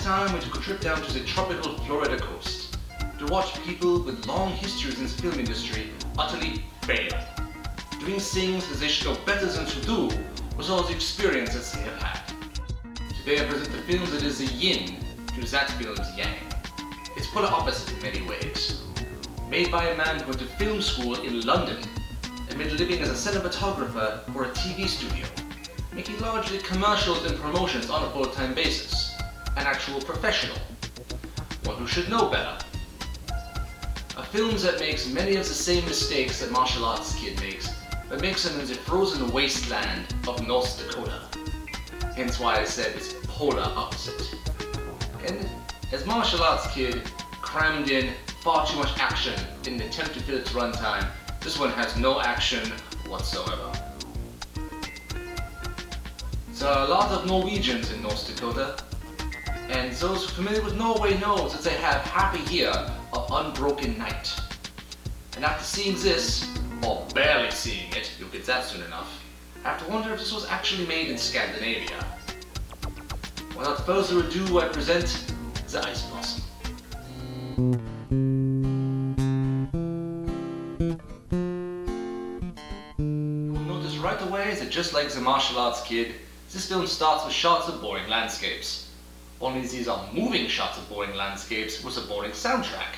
time we took a trip down to the tropical Florida coast to watch people with long histories in the film industry utterly fail. Doing things as they should know better than to do with all the experience that they have had. Today I present the film that is the yin to that film's yang. It's polar opposite in many ways. Made by a man who went to film school in London and made a living as a cinematographer for a TV studio, making largely commercials and promotions on a full-time basis. An actual professional. One who should know better. A film that makes many of the same mistakes that Martial Arts Kid makes, but makes them in the frozen wasteland of North Dakota. Hence why I said it's polar opposite. And as Martial Arts Kid crammed in far too much action in an attempt to fill its runtime, this one has no action whatsoever. There are a lot of Norwegians in North Dakota, and those familiar with Norway know that they have half a year of unbroken night. And after seeing this, or barely seeing it, you'll get that soon enough, I have to wonder if this was actually made in Scandinavia. Without further ado, I present the Ice Blossom. You'll notice right away that just like the Martial Arts Kid, this film starts with shots of boring landscapes. Only these are moving shots of boring landscapes with a boring soundtrack.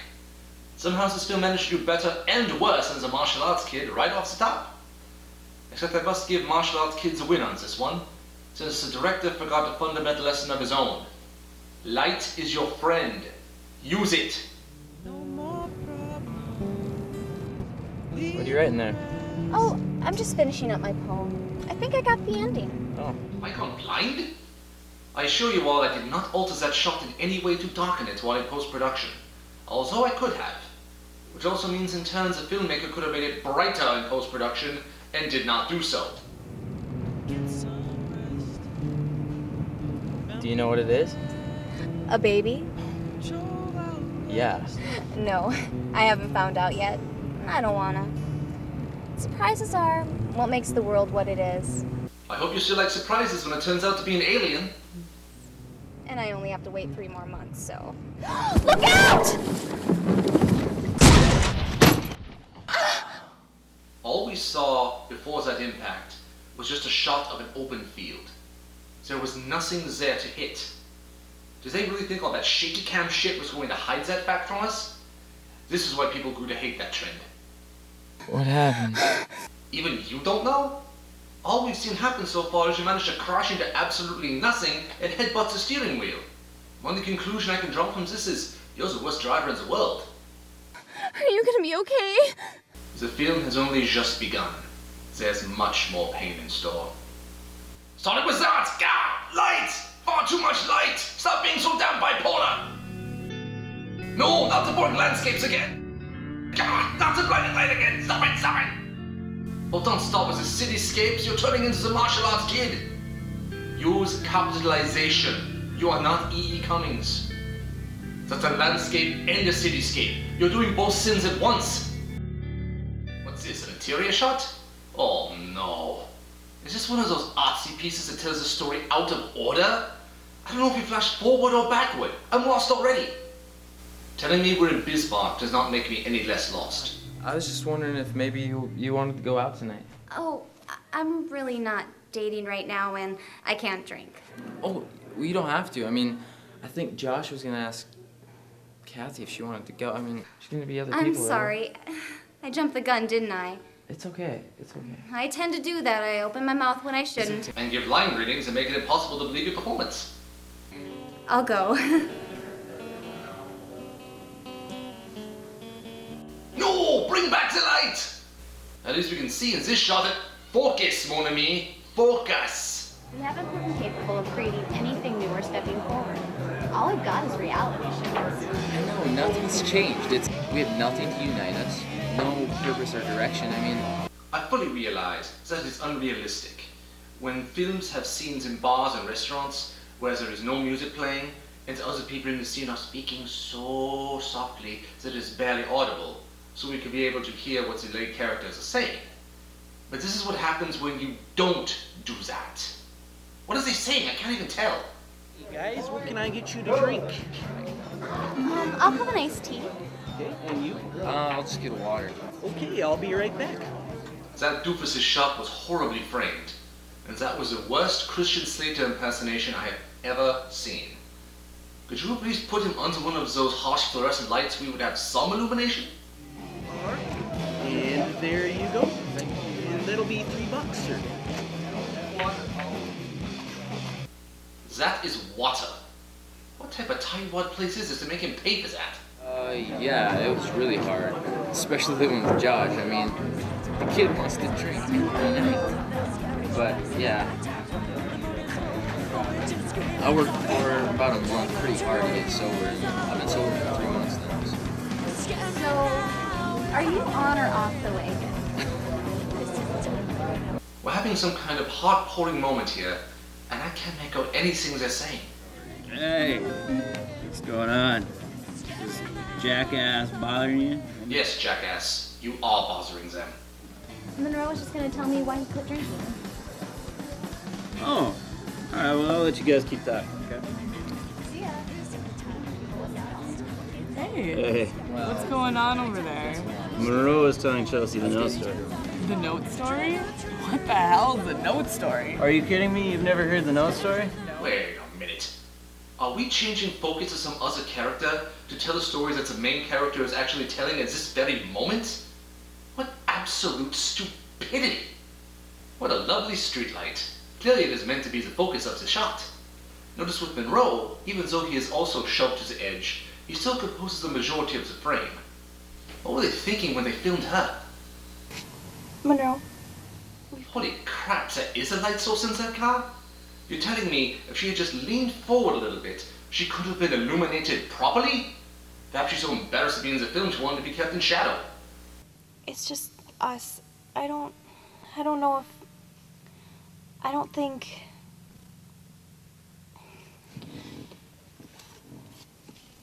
Somehow this film managed to do better and worse than the Martial Arts Kid right off the top. Except I must give Martial Arts Kids a win on this one, since the director forgot a fundamental lesson of his own. Light is your friend. Use it. What are you writing there? Oh, I'm just finishing up my poem. I think I got the ending. Oh. Am I gone blind? I assure you all I did not alter that shot in any way to darken it while in post-production, although I could have. Which also means in turn the filmmaker could have made it brighter in post-production and did not do so. Do you know what it is? A baby? Yeah. No, I haven't found out yet. I don't wanna. Surprises are what makes the world what it is. I hope you still like surprises when it turns out to be an alien. And I only have to wait 3 more months, so... Look out! All we saw before that impact was just a shot of an open field. There was nothing there to hit. Did they really think all that shaky cam shit was going to hide that fact from us? This is why people grew to hate that trend. What happened? Even you don't know? All we've seen happen so far is you managed to crash into absolutely nothing and headbutt the steering wheel. The only conclusion I can draw from this is you're the worst driver in the world. Are you gonna be okay? The film has only just begun. There's much more pain in store. Sonic was that! Gah! Light! Far too much light! Stop being so damn bipolar! No, not the boring landscapes again! Gah! Not the blinding light again! Stop it! Stop it! Oh, don't stop with the cityscapes. You're turning into the Martial Arts Kid. Use capitalization. You are not E.E. Cummings. That's a landscape and a cityscape. You're doing both sins at once. What's this, an interior shot? Oh no. Is this one of those artsy pieces that tells the story out of order? I don't know if you flashed forward or backward. I'm lost already. Telling me we're in Bismarck does not make me any less lost. I was just wondering if maybe you wanted to go out tonight. Oh, I'm really not dating right now and I can't drink. Oh, well, you don't have to. I mean, I think Josh was gonna ask Kathy if she wanted to go. I mean, there's gonna be other people. I'm sorry. I jumped the gun, didn't I? It's okay. It's okay. I tend to do that. I open my mouth when I shouldn't. And give line readings and make it impossible to believe your performance. I'll go. No! Bring back the light! At least we can see in this shot that focus, mon ami. Focus! We haven't proven capable of creating anything new or stepping forward. All we've got is reality shows. I know, nothing's changed. We have nothing to unite us. No purpose or direction. I mean... I fully realize that it's unrealistic. When films have scenes in bars and restaurants where there is no music playing and the other people in the scene are speaking so softly that it's barely audible, so we can be able to hear what the lead characters are saying. But this is what happens when you don't do that. What is he saying? I can't even tell. Guys, what can I get you to drink? I'll have an iced tea. Okay, and you? I'll just get water. Okay, I'll be right back. That doofus's shot was horribly framed, and that was the worst Christian Slater impersonation I have ever seen. Could you please put him under one of those harsh fluorescent lights so we would have some illumination? Alright. And there you go. And that'll be $3, sir. That is water. What type of tightwad place is this to make him pay for that? Yeah, it was really hard. Especially living with Josh. I mean, the kid wants to drink every night. But, yeah. I worked for about a month pretty hard to get sober. I've been sober for 3 months now. So, are you on or off the wagon? We're having some kind of heart-pouring moment here, and I can't make out anything they're saying. Hey, what's going on? Is jackass bothering you? Yes, jackass, you are bothering them. Monroe was just gonna tell me why he quit drinking. Oh, alright, well, I'll let you guys keep talking, okay? See ya. Hey, what's going on over there? Monroe is telling Chelsea the note story. The note story? What the hell is the note story? Are you kidding me? You've never heard the note story? Wait a minute. Are we changing focus to some other character to tell the stories that the main character is actually telling at this very moment? What absolute stupidity! What a lovely streetlight. Clearly it is meant to be the focus of the shot. Notice with Monroe, even though he is also shoved to the edge, he still composes the majority of the frame. What were they thinking when they filmed her? Monroe. Holy crap, there is a light source in that car? You're telling me if she had just leaned forward a little bit, she could have been illuminated properly? Perhaps she's so embarrassed to be in the film she wanted to be kept in shadow. It's just us. I don't know if... I don't think...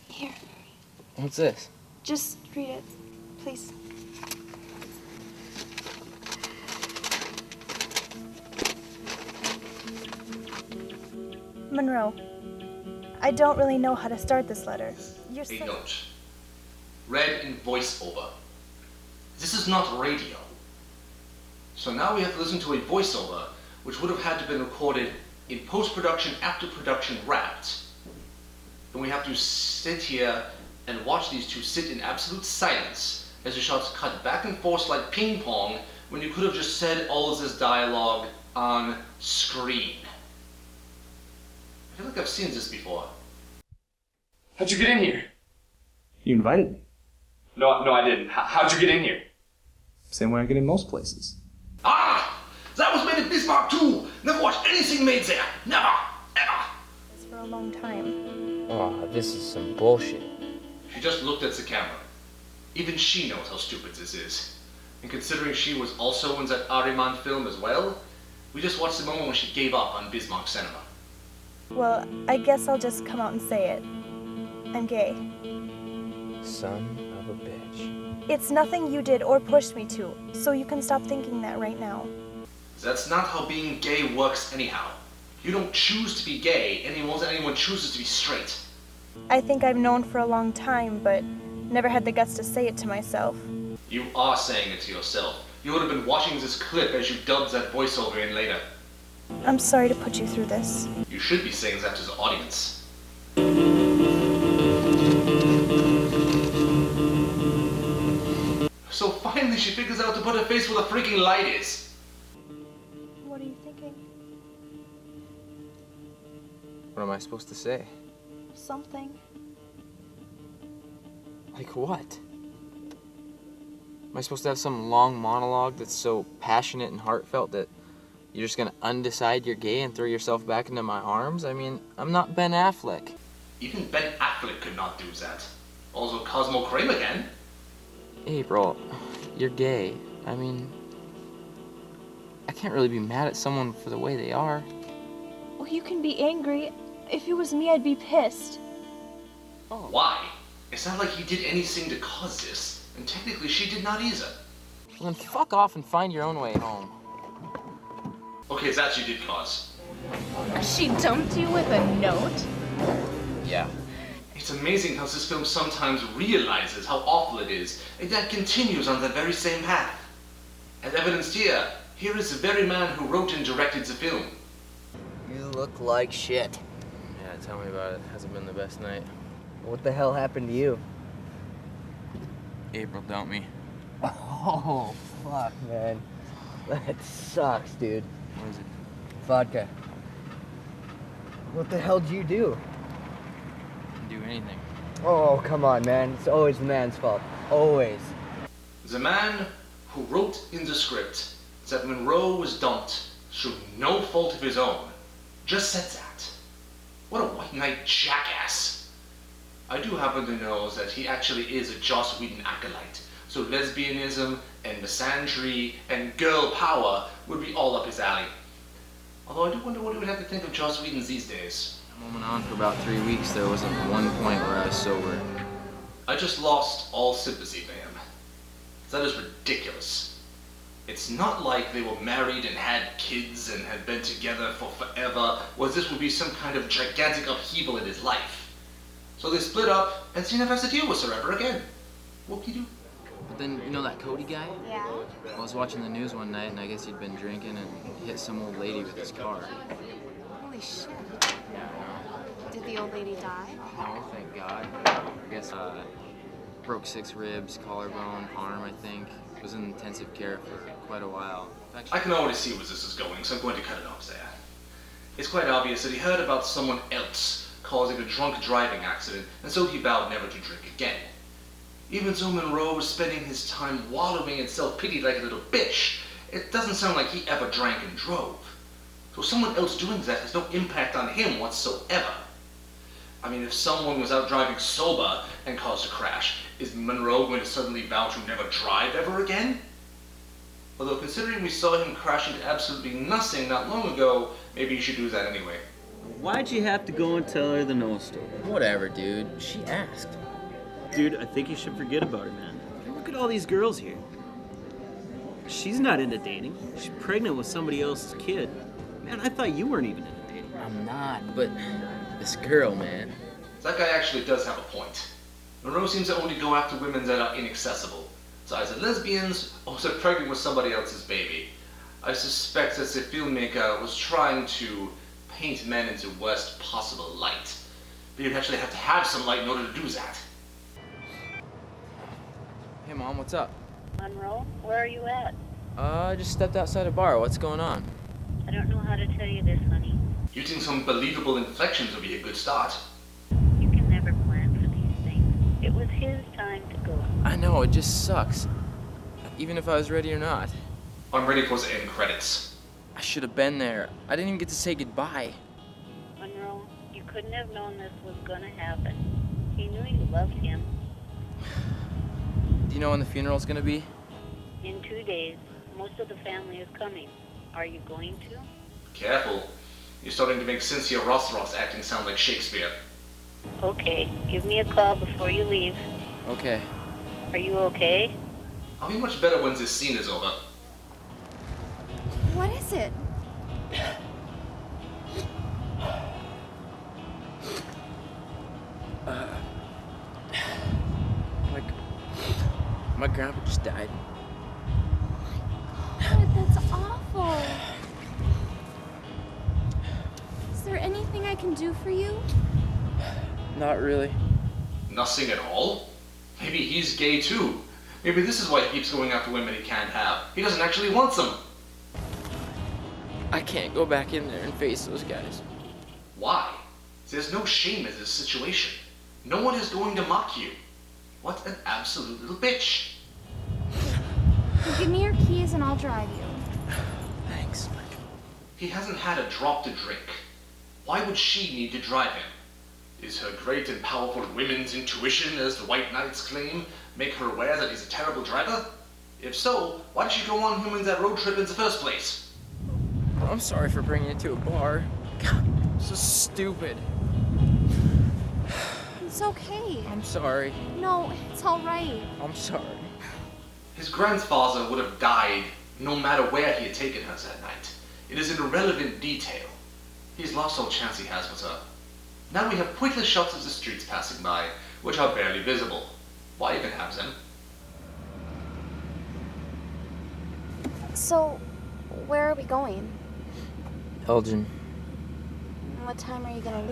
Here, What's this? just read it, please. Monroe, I don't really know how to start this letter. You're A note. Read in voiceover. This is not radio. So now we have to listen to a voiceover, which would have had to have been recorded in post-production after production wrapped. And we have to sit here and watch these two sit in absolute silence as the shots cut back and forth like ping pong when you could have just said all of this dialogue on screen. I feel like I've seen this before. How'd you get in here? You invited me. No, I didn't. How'd you get in here? Same way I get in most places. Ah! That was made in Bismarck too! Never watched anything made there! Never! Ever! for a long time. Oh, this is some bullshit. She just looked at the camera. Even she knows how stupid this is. And considering she was also in that Ariman film as well, we just watched the moment when she gave up on Bismarck Cinema. Well, I guess I'll just come out and say it. I'm gay. Son of a bitch. It's nothing you did or pushed me to, so you can stop thinking that right now. That's not how being gay works anyhow. You don't choose to be gay any more than anyone chooses to be straight. I think I've known for a long time, but never had the guts to say it to myself. You are saying it to yourself. You would have been watching this clip as you dubbed that voiceover in later. I'm sorry to put you through this. You should be saying that to the audience. So finally she figures out to put her face where the freaking light is. What are you thinking? What am I supposed to say? Something. Like what? Am I supposed to have some long monologue that's so passionate and heartfelt that you're just gonna undecide you're gay and throw yourself back into my arms? I mean, I'm not Ben Affleck. Even Ben Affleck could not do that. Also Cosmo Kramer can. April, you're gay. I mean, I can't really be mad at someone for the way they are. Well, you can be angry. If it was me, I'd be pissed. Why? It's not like he did anything to cause this. And technically she did not either. Well, then fuck off and find your own way home. Okay, that you did cause. She dumped you with a note? Yeah. It's amazing how this film sometimes realizes how awful it is, and yet continues on the very same path. As evidenced here is the very man who wrote and directed the film. You look like shit. Yeah, tell me about it. Hasn't been the best night. What the hell happened to you? April dumped me. Oh, fuck, man. That sucks, dude. What is it? Vodka. What the hell did you do? Do anything. Oh, come on, man. It's always the man's fault. Always. The man who wrote in the script that Monroe was dumped through no fault of his own just said that. What a white knight jackass. I do happen to know that he actually is a Joss Whedon acolyte, so lesbianism and misandry and girl power would be all up his alley. Although I do wonder what he would have to think of Joss Whedon these days. I went on for about 3 weeks. There wasn't one point where I was sober. I just lost all sympathy for him. That is ridiculous. It's not like they were married and had kids and had been together for forever, or this would be some kind of gigantic upheaval in his life. So they split up, and he never has to deal with her ever again. Whoop-de-doo. But then, you know that Cody guy? Yeah? I was watching the news one night, and I guess he'd been drinking and hit some old lady with his car. Holy shit. Yeah, Did the old lady die? no, thank God. I guess broke 6 ribs, collarbone, arm, I think. Was in intensive care for quite a while. I can already see where this is going, so I'm going to cut it off there. It's quite obvious that he heard about someone else causing a drunk driving accident, and so he vowed never to drink again. Even though Monroe was spending his time wallowing in self-pity like a little bitch, it doesn't sound like he ever drank and drove. So someone else doing that has no impact on him whatsoever. I mean, if someone was out driving sober and caused a crash, is Monroe going to suddenly vow to never drive ever again? Although considering we saw him crash into absolutely nothing not long ago, maybe you should do that anyway. Why'd you have to go and tell her the no story? Whatever, dude. She asked. Dude, I think you should forget about her, man. Look at all these girls here. She's not into dating. She's pregnant with somebody else's kid. Man, I thought you weren't even into dating. I'm not, but this girl, man. That guy actually does have a point. Monroe seems to only go after women that are inaccessible. So either lesbians or they're pregnant with somebody else's baby. I suspect that the filmmaker was trying to paint men into the worst possible light. But you'd actually have to have some light in order to do that. Hey, Mom, what's up? Monroe, where are you at? I just stepped outside a bar. What's going on? I don't know how to tell you this, honey. Using some believable inflections would be a good start. You can never plan for these things. It was his time to go. I know, it just sucks. Even if I was ready or not. I'm ready for the end credits. I should have been there. I didn't even get to say goodbye. Monroe, you couldn't have known this was gonna happen. He knew you loved him. Do you know when the funeral's gonna be? In 2 days, most of the family is coming. Are you going to? Careful. You're starting to make Cynthia Rothroth's acting sound like Shakespeare. Okay, give me a call before you leave. Okay. Are you okay? I'll be much better when this scene is over. What is it? My grandpa just died. God, that's awful. Is there anything I can do for you? Not really. Nothing at all? Maybe he's gay too. Maybe this is why he keeps going after women he can't have. He doesn't actually want them. I can't go back in there and face those guys. Why? There's no shame in this situation. No one is going to mock you. What an absolute little bitch. Well, give me your keys and I'll drive you. Thanks. He hasn't had a drop to drink. Why would she need to drive him? Is her great and powerful women's intuition, as the White Knights claim, make her aware that he's a terrible driver? If so, why did she go on him in that road trip in the first place? I'm sorry for bringing you to a bar. God, so stupid. It's okay. I'm sorry. No, it's all right. I'm sorry. His grandfather would have died no matter where he had taken her that night. It is an irrelevant detail. He's lost all chance he has with her. Now we have pointless shots of the streets passing by, which are barely visible. Why even have them? So, where are we going? Elgin. What time are you gonna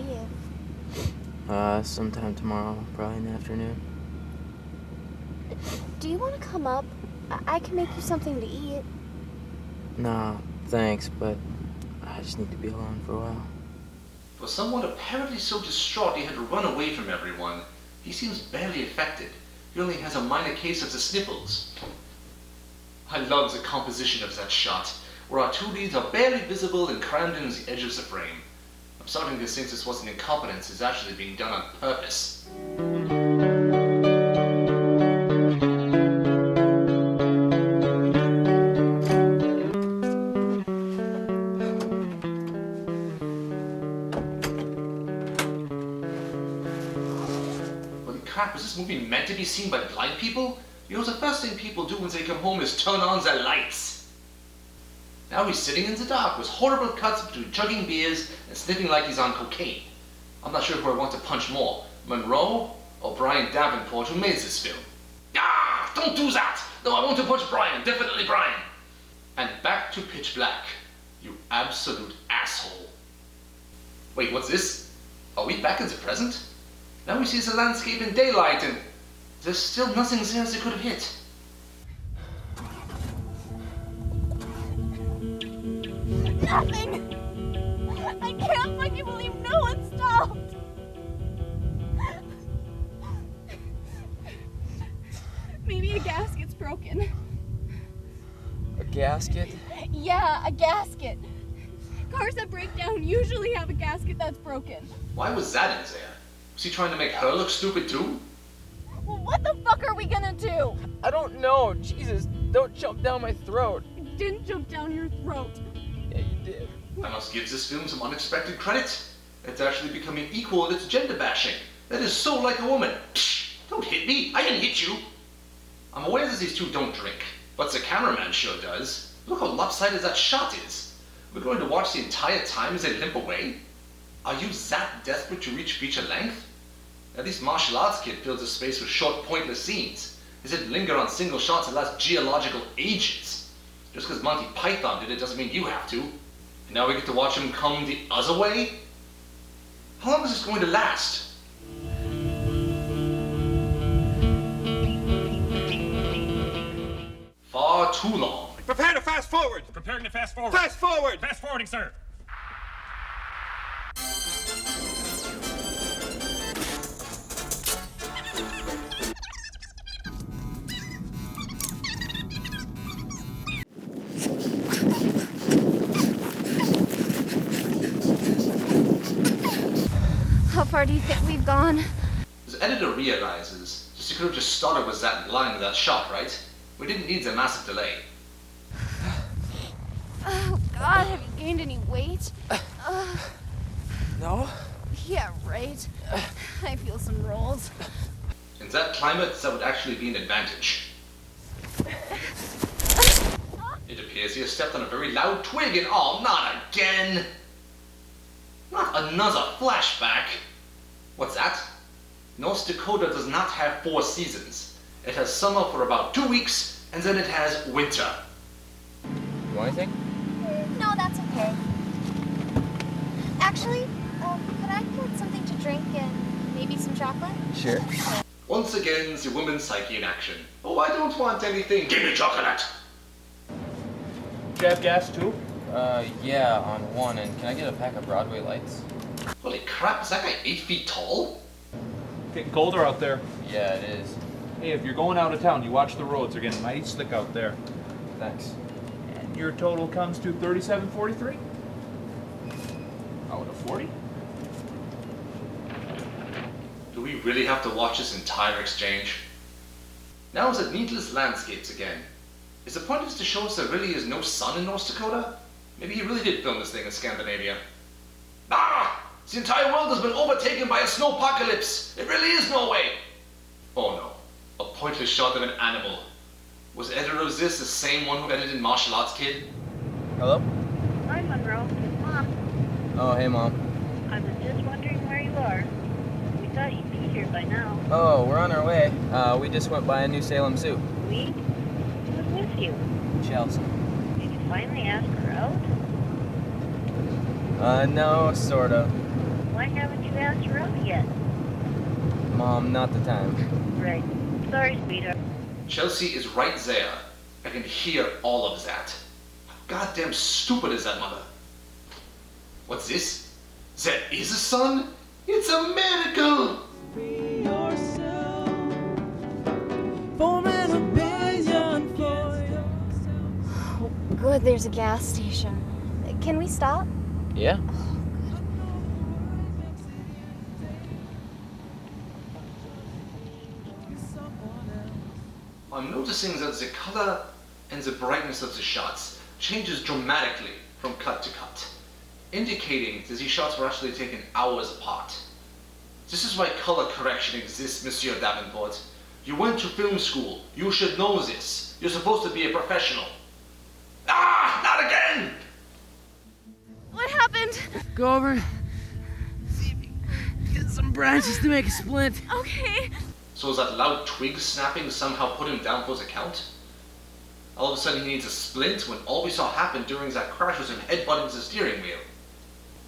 leave? Sometime tomorrow, probably in the afternoon. Do you want to come up? I can make you something to eat. Nah, thanks, but I just need to be alone for a while. For someone apparently so distraught he had to run away from everyone, he seems barely affected. He only has a minor case of the sniffles. I love the composition of that shot, where our two leads are barely visible and crammed into the edge of the frame. I'm starting to think this wasn't incompetence, it's actually being done on purpose. Holy crap, was this movie meant to be seen by blind people? You know, the first thing people do when they come home is turn on the lights. Now he's sitting in the dark with horrible cuts between chugging beers and sniffing like he's on cocaine. I'm not sure who I want to punch more, Monroe or Brian Davenport, who made this film. Ah, don't do that! No, I want to punch Brian, definitely Brian. And back to Pitch Black, you absolute asshole. Wait, what's this? Are we back in the present? Now we see the landscape in daylight and there's still nothing there they could have hit. Nothing! I can't fucking believe no one stopped! Maybe a gasket's broken. A gasket? Yeah, a gasket. Cars that break down usually have a gasket that's broken. Why was that in there? Was he trying to make her look stupid too? Well, what the fuck are we gonna do? I don't know. Jesus, don't jump down my throat. I didn't jump down your throat. Yeah, you did. I must give this film some unexpected credit. It's actually becoming equal in its gender bashing. That is so like a woman. Psh, don't hit me. I didn't hit you. I'm aware that these two don't drink, but the cameraman sure does. Look how lopsided that shot is. We're going to watch the entire time as they limp away? Are you that desperate to reach feature length? At least Martial Arts Kid fills the space with short, pointless scenes. His it linger on single shots that last geological ages. Just because Monty Python did it doesn't mean you have to. And now we get to watch him come the other way? How long is this going to last? Far too long. Prepare to fast forward! Preparing to fast forward. Fast forward! Fast forwarding, sir. How far do you think we've gone? The editor realizes that she could have just started with that line of that shot, right? We didn't need the massive delay. Oh, God, have you gained any weight? No? Yeah, right. I feel some rolls. In that climate, that would actually be an advantage. It appears he has stepped on a very loud twig and oh, not again! Not another flashback! What's that? North Dakota does not have 4 seasons. It has summer for about 2 weeks, and then it has winter. You want anything? No, that's okay. Actually, could I get something to drink and maybe some chocolate? Sure. Once again, the woman's psyche in action. Oh, I don't want anything. Give me chocolate! Do you have gas too? Yeah, on one. And can I get a pack of Broadway lights? Holy crap, is that guy 8 feet tall? Getting colder out there. Yeah, it is. Hey, if you're going out of town, you watch the roads. They're getting mighty slick out there. Thanks. And your total comes to $37.43. Out of 40. Do we really have to watch this entire exchange? Now is it needless landscapes again? Is the point is to show us there really is no sun in North Dakota? Maybe he really did film this thing in Scandinavia. Ah! The entire world has been overtaken by a snowpocalypse! It really is Norway! Oh no, a pointless shot of an animal. Was the editor of this the same one who edited Martial Arts Kid? Hello? Hi, Monroe. It's Mom. Oh, hey, Mom. I was just wondering where you are. We thought you'd be here by now. Oh, we're on our way. We just went by a New Salem Zoo. We? Who's with you? Chelsea. Did you finally ask her out? No, sort of. Why haven't you asked her out yet? Mom, not the time. Right. Sorry, sweetheart. Chelsea is right there. I can hear all of that. How goddamn stupid is that mother? What's this? That is a sun? It's a miracle! Oh, good, there's a gas station. Can we stop? Yeah. I'm noticing that the color and the brightness of the shots changes dramatically from cut to cut, indicating that these shots were actually taken hours apart. This is why color correction exists, Monsieur Davenport. You went to film school. You should know this. You're supposed to be a professional. Ah! Not again! What happened? Go over, see if you can get some branches to make a splint. Okay. So that loud twig snapping somehow put him down for the count? All of a sudden he needs a splint when all we saw happen during that crash was him headbutting the steering wheel.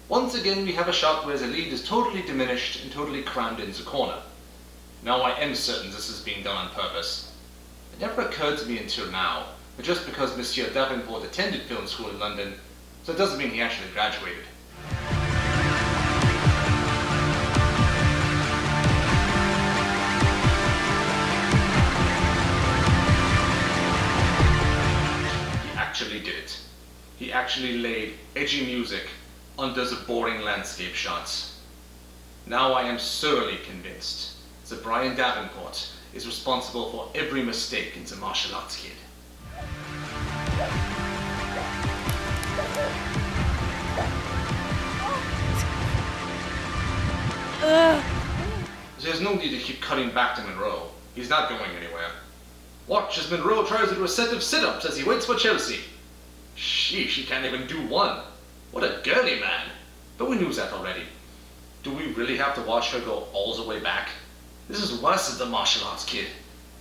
Once again we have a shot where the lead is totally diminished and totally crammed in the corner. Now I am certain this is being done on purpose. It never occurred to me until now that just because Monsieur Davenport attended film school in London, so it doesn't mean he actually graduated. Actually did it. He actually laid edgy music under the boring landscape shots. Now I am thoroughly convinced that Brian Davenport is responsible for every mistake in the martial arts kid. There's no need to keep cutting back to Monroe. He's not going anywhere. Watch as Monroe tries to do a set of sit-ups as he waits for Chelsea. Sheesh, he can't even do one. What a girly man. But we knew that already. Do we really have to watch her go all the way back? This is worse than the martial arts kid.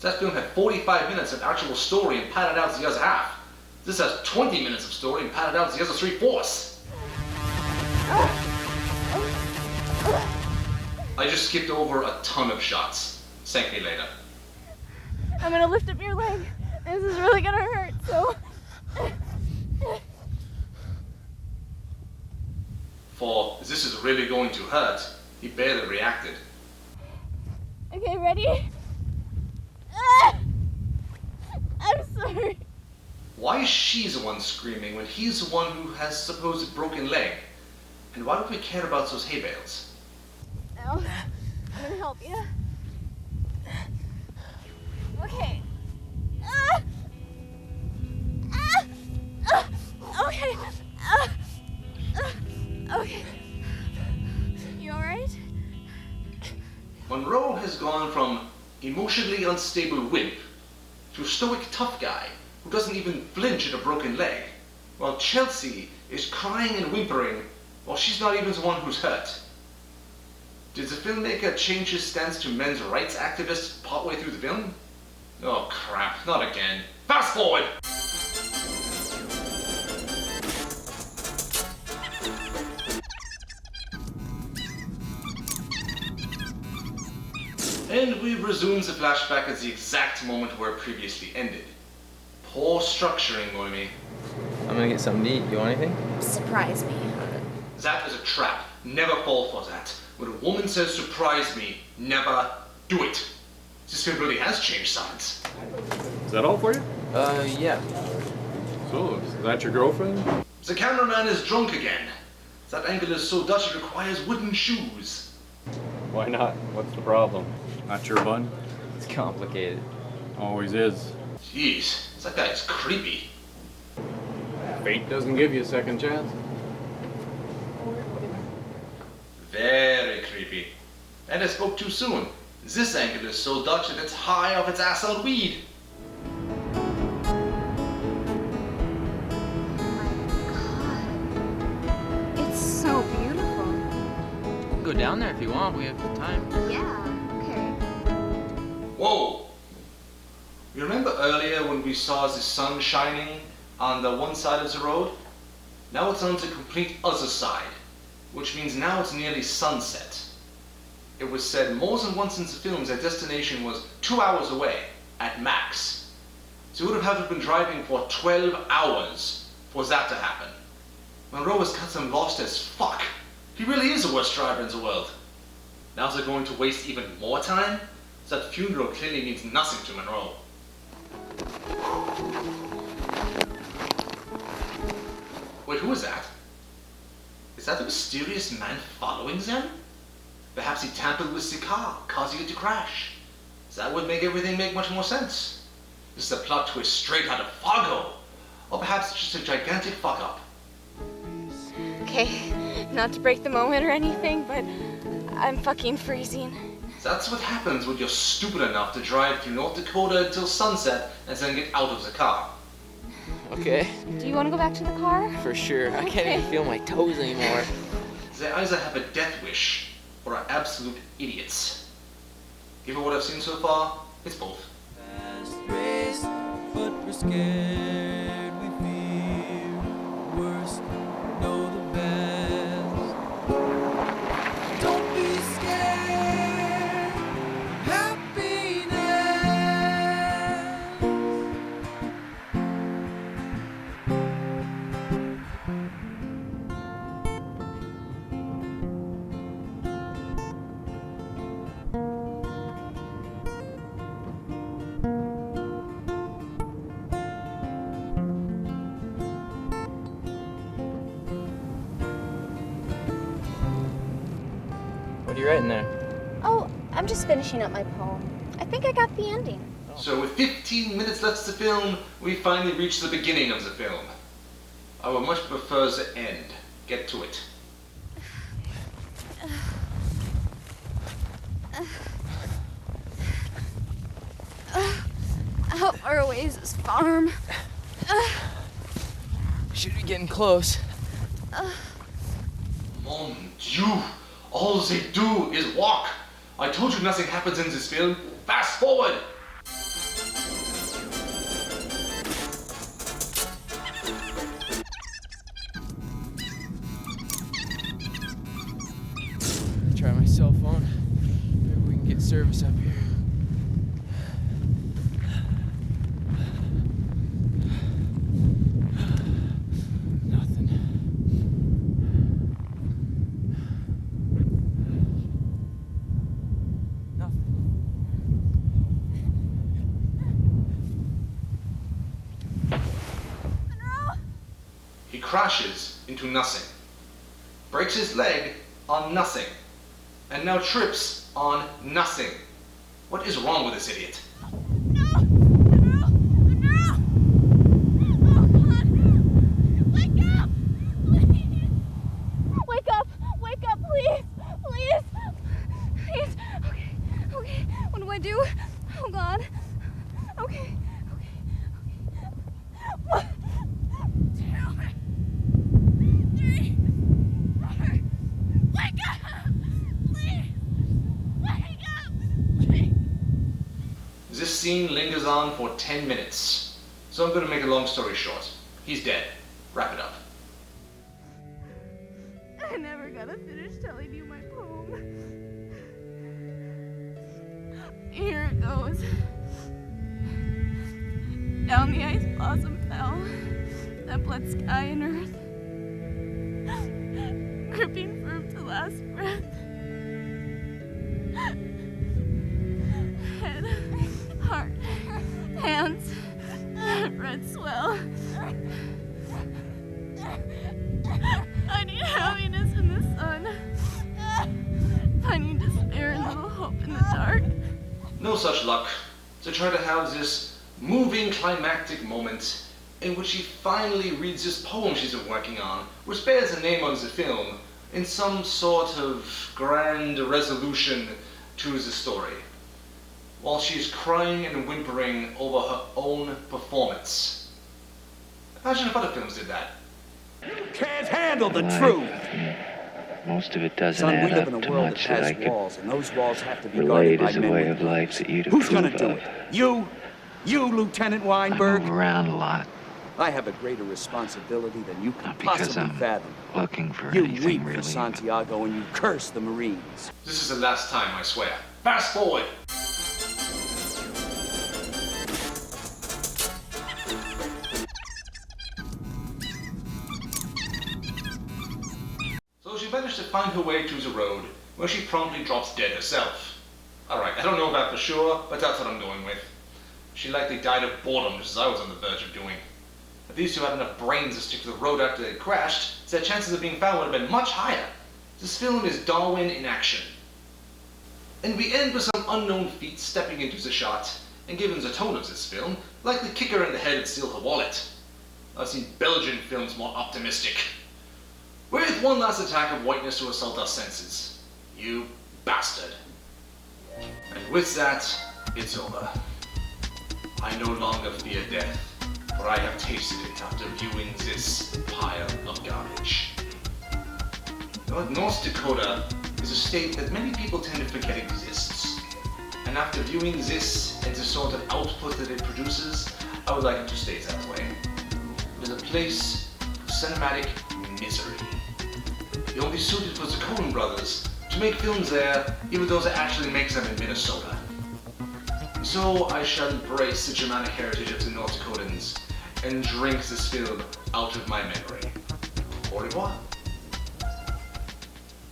That film had 45 minutes of actual story and padded out the other half. This has 20 minutes of story and padded out the other 3/4. I just skipped over a ton of shots. Thank me later. I'm gonna lift up your leg. This is really gonna hurt, so... For this is really going to hurt, he barely reacted. Okay, ready? I'm sorry. Why is she the one screaming when he's the one who has supposed broken leg? And why don't we care about those hay bales? Now, I'm gonna help you. Okay. Okay. Okay. You alright? Monroe has gone from emotionally unstable wimp to stoic tough guy who doesn't even flinch at a broken leg, while Chelsea is crying and whimpering while she's not even the one who's hurt. Did the filmmaker change his stance to men's rights activist partway through the film? Oh crap, not again. Fast forward! And we resume the flashback at the exact moment where it previously ended. Poor structuring, Noemi. I'm gonna get something to eat. You want anything? Surprise me. That is a trap. Never fall for that. When a woman says surprise me, never do it. This film really has changed sides. Is that all for you? Yeah. So, is that your girlfriend? The cameraman is drunk again. That angle is so Dutch it requires wooden shoes. Why not? What's the problem? Not your bun? It's complicated. Always is. Jeez, that guy is creepy. Fate doesn't give you a second chance. Very creepy. And I spoke too soon. This angle is so Dutch that it's high off its ass on weed. It's so beautiful. go down there if you want. We have the time. Yeah, okay. Whoa! You remember earlier when we saw the sun shining on the one side of the road? Now it's on the complete other side, which means now it's nearly sunset. It was said more than once in the films that destination was 2 hours away, at max. So you would have had to have been driving for 12 hours for that to happen. Monroe has got them lost as fuck. He really is the worst driver in the world. Now they're going to waste even more time? That funeral clearly means nothing to Monroe. Wait, who is that? Is that the mysterious man following them? Perhaps he tampered with the car, causing it to crash. That would make everything make much more sense. This is a plot twist straight out of Fargo. Or perhaps it's just a gigantic fuck-up. Okay, not to break the moment or anything, but I'm fucking freezing. That's what happens when you're stupid enough to drive through North Dakota until sunset and then get out of the car. Okay. Do you want to go back to the car? For sure. I can't even feel my toes anymore. They either have a death wish or are absolute idiots. Given what I've seen so far, it's both. Race, but we're scared, we fear worst, know the best. Don't be scared, happiness. What are you writing there? Oh, I'm just finishing up my poem. I think I got the ending. So with 15 minutes left to film, we finally reach the beginning of the film. I would much prefer the end. Get to it. How far away is this farm? Should be getting close. Mon Dieu! All they do is walk. I told you nothing happens in this film. Fast forward! Try my cell phone. Maybe we can get service up here. He crashes into nothing, breaks his leg on nothing, and now trips on nothing. What is wrong with this idiot? Wake up! Wake up, please! Please! Please! Okay, okay. What do I do? Oh, God. Okay, okay. What? 2, 3, 4. Wake up! Please! Wake up! Please! This scene lingers on for 10 minutes. So I'm going to make a long story short. He's dead. Wrap it up. I never got to finish telling you my poem. Here it goes. Down the ice blossom fell, that bled sky and earth, gripping firm to last breath. Head, heart, hands, red swell. I need happiness in the sun, finding despair and little hope in the dark. No such luck. To try to have this moving climactic moment in which she finally reads this poem she's been working on, which bears the name of the film, in some sort of grand resolution to the story, while she's crying and whimpering over her own performance. Imagine if other films did that. Can't handle the truth. Most of it doesn't Son, we add live up in a to world much that that I has could walls, and those walls have to be relate guarded by as a men way with of life that you'd Who's gonna approve do of. it? You? You, Lieutenant I Weinberg? move around a lot. I have a greater responsibility than you can Not because possibly I'm fathom. looking for You anything weep really, for but Santiago and you curse the Marines. This is the last time, I swear. Fast forward! So she managed to find her way to the road, where she promptly drops dead herself. Alright, I don't know that for sure, but that's what I'm going with. She likely died of boredom, just as I was on the verge of doing. If these two had enough brains to stick to the road after they crashed, their chances of being found would have been much higher. This film is Darwin in action. And we end with some unknown feet stepping into the shot, and given the tone of this film, likely kick her in the head and steal her wallet. I've seen Belgian films more optimistic. With one last attack of whiteness to assault our senses. You bastard. And with that, it's over. I no longer fear death, for I have tasted it after viewing this pile of garbage. North Dakota is a state that many people tend to forget exists. And after viewing this and the sort of output that it produces, I would like it to stay that way. It is a place of cinematic misery. It only suited for the Coen brothers to make films there, even though they actually make them in Minnesota. So I shall embrace the Germanic heritage of the North Dakotans and drink this film out of my memory. Au revoir.